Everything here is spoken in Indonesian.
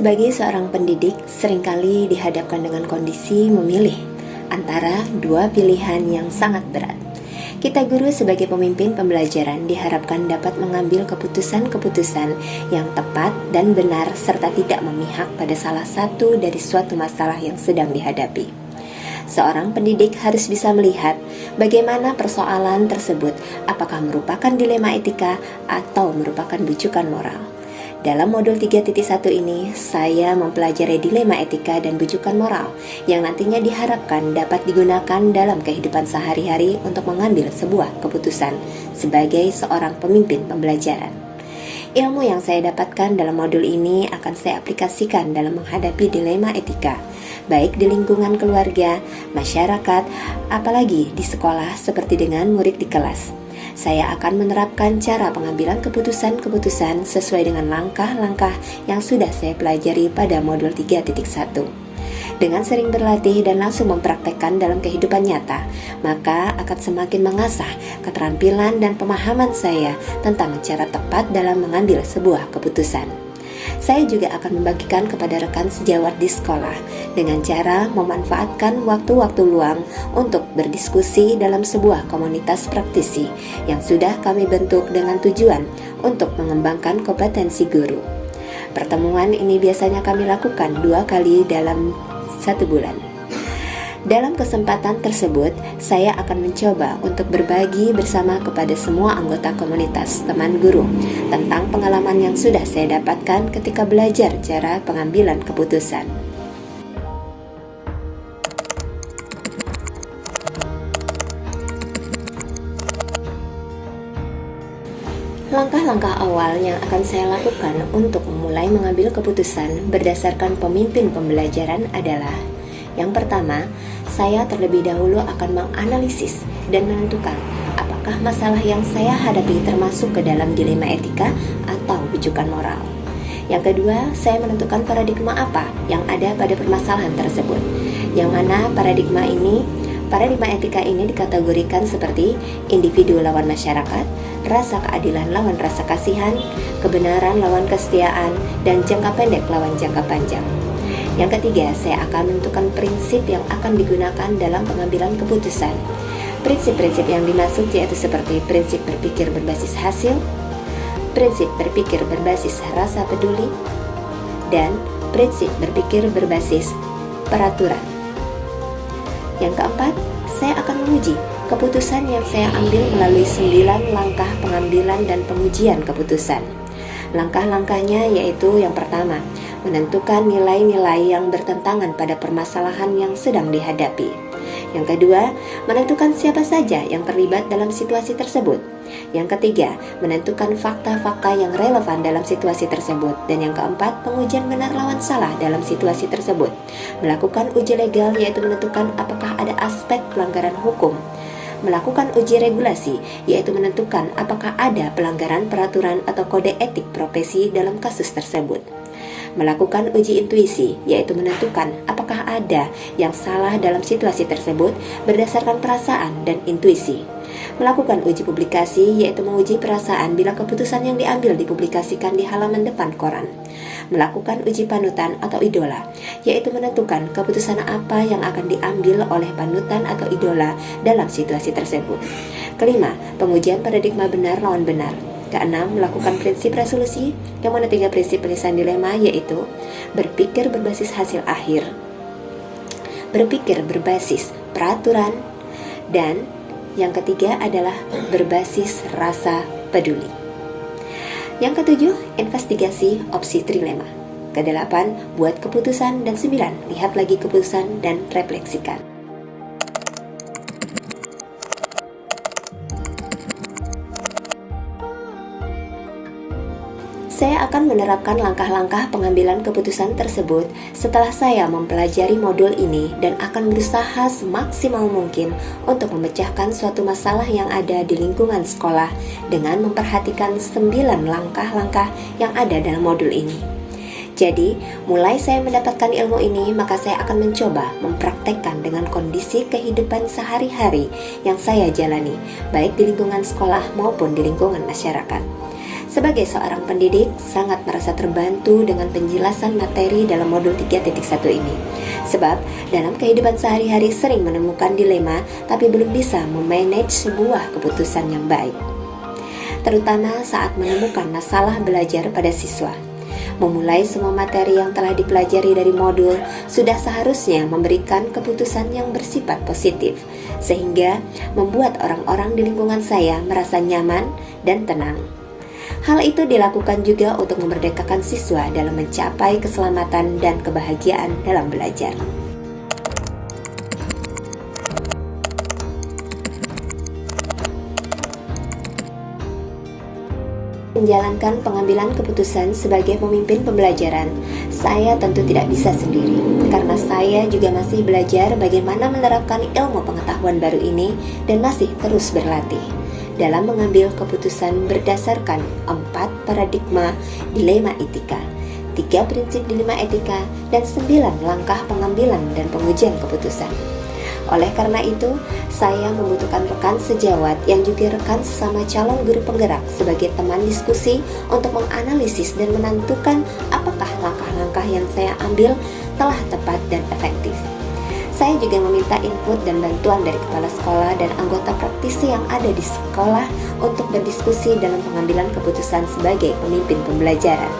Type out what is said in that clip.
Sebagai seorang pendidik, seringkali dihadapkan dengan kondisi memilih antara dua pilihan yang sangat berat. Kita guru sebagai pemimpin pembelajaran diharapkan dapat mengambil keputusan-keputusan yang tepat dan benar serta tidak memihak pada salah satu dari suatu masalah yang sedang dihadapi. Seorang pendidik harus bisa melihat bagaimana persoalan tersebut, apakah merupakan dilema etika atau merupakan bujukan moral. Dalam modul 3.1 ini, saya mempelajari dilema etika dan bujukan moral yang nantinya diharapkan dapat digunakan dalam kehidupan sehari-hari untuk mengambil sebuah keputusan sebagai seorang pemimpin pembelajaran. Ilmu yang saya dapatkan dalam modul ini akan saya aplikasikan dalam menghadapi dilema etika, baik di lingkungan keluarga, masyarakat, apalagi di sekolah seperti dengan murid di kelas. Saya akan menerapkan cara pengambilan keputusan-keputusan sesuai dengan langkah-langkah yang sudah saya pelajari pada modul 3.1. Dengan sering berlatih dan langsung mempraktekkan dalam kehidupan nyata, maka akan semakin mengasah keterampilan dan pemahaman saya tentang cara tepat dalam mengambil sebuah keputusan. Saya juga akan membagikan kepada rekan sejawat di sekolah dengan cara memanfaatkan waktu-waktu luang untuk berdiskusi dalam sebuah komunitas praktisi yang sudah kami bentuk dengan tujuan untuk mengembangkan kompetensi guru. Pertemuan ini biasanya kami lakukan 2 kali dalam 1 bulan. Dalam kesempatan tersebut, saya akan mencoba untuk berbagi bersama kepada semua anggota komunitas teman guru tentang pengalaman yang sudah saya dapatkan ketika belajar cara pengambilan keputusan. Langkah-langkah awal yang akan saya lakukan untuk memulai mengambil keputusan berdasarkan pemimpin pembelajaran adalah: yang pertama, saya terlebih dahulu akan menganalisis dan menentukan apakah masalah yang saya hadapi termasuk ke dalam dilema etika atau bujukan moral. Yang kedua, saya menentukan paradigma apa yang ada pada permasalahan tersebut. Yang mana paradigma etika ini dikategorikan seperti individu lawan masyarakat, rasa keadilan lawan rasa kasihan, kebenaran lawan kesetiaan, dan jangka pendek lawan jangka panjang. Yang ketiga, saya akan menentukan prinsip yang akan digunakan dalam pengambilan keputusan. Prinsip-prinsip yang dimaksud yaitu seperti prinsip berpikir berbasis hasil, prinsip berpikir berbasis rasa peduli, dan prinsip berpikir berbasis peraturan. Yang keempat, saya akan menguji keputusan yang saya ambil melalui 9 langkah pengambilan dan pengujian keputusan. Langkah-langkahnya yaitu: yang pertama, menentukan nilai-nilai yang bertentangan pada permasalahan yang sedang dihadapi. Yang kedua, menentukan siapa saja yang terlibat dalam situasi tersebut. Yang ketiga, menentukan fakta-fakta yang relevan dalam situasi tersebut. Dan yang keempat, pengujian benar lawan salah dalam situasi tersebut. Melakukan uji legal yaitu menentukan apakah ada aspek pelanggaran hukum. Melakukan uji regulasi yaitu menentukan apakah ada pelanggaran peraturan atau kode etik profesi dalam kasus tersebut. Melakukan uji intuisi yaitu menentukan apakah ada yang salah dalam situasi tersebut berdasarkan perasaan dan intuisi. Melakukan uji publikasi yaitu menguji perasaan bila keputusan yang diambil dipublikasikan di halaman depan koran. Melakukan uji panutan atau idola yaitu menentukan keputusan apa yang akan diambil oleh panutan atau idola dalam situasi tersebut. Kelima, pengujian paradigma benar lawan benar. Keenam, melakukan prinsip resolusi, yang mana 3 prinsip penyelesaian dilema yaitu berpikir berbasis hasil akhir, berpikir berbasis peraturan, dan yang ketiga adalah berbasis rasa peduli. Yang ketujuh, investigasi opsi trilema. Kedelapan, buat keputusan. Dan 9, lihat lagi keputusan dan refleksikan. Saya akan menerapkan langkah-langkah pengambilan keputusan tersebut setelah saya mempelajari modul ini dan akan berusaha semaksimal mungkin untuk memecahkan suatu masalah yang ada di lingkungan sekolah dengan memperhatikan 9 langkah-langkah yang ada dalam modul ini. Jadi, mulai saya mendapatkan ilmu ini, maka saya akan mencoba mempraktekkan dengan kondisi kehidupan sehari-hari yang saya jalani, baik di lingkungan sekolah maupun di lingkungan masyarakat. Sebagai seorang pendidik, sangat merasa terbantu dengan penjelasan materi dalam modul 3.1 ini. Sebab, dalam kehidupan sehari-hari sering menemukan dilema, tapi belum bisa memanage sebuah keputusan yang baik. Terutama saat menemukan masalah belajar pada siswa. Memulai semua materi yang telah dipelajari dari modul sudah seharusnya memberikan keputusan yang bersifat positif, sehingga membuat orang-orang di lingkungan saya merasa nyaman dan tenang. Hal itu dilakukan juga untuk memerdekakan siswa dalam mencapai keselamatan dan kebahagiaan dalam belajar. Menjalankan pengambilan keputusan sebagai pemimpin pembelajaran, saya tentu tidak bisa sendiri, karena saya juga masih belajar bagaimana menerapkan ilmu pengetahuan baru ini dan masih terus berlatih dalam mengambil keputusan berdasarkan 4 paradigma dilema etika, 3 prinsip dilema etika, dan 9 langkah pengambilan dan pengujian keputusan. Oleh karena itu, saya membutuhkan rekan sejawat yang juga rekan sesama calon guru penggerak sebagai teman diskusi untuk menganalisis dan menentukan apakah langkah-langkah yang saya ambil telah tepat dan efektif. Saya juga meminta input dan bantuan dari kepala sekolah dan anggota praktisi yang ada di sekolah untuk berdiskusi dalam pengambilan keputusan sebagai pemimpin pembelajaran.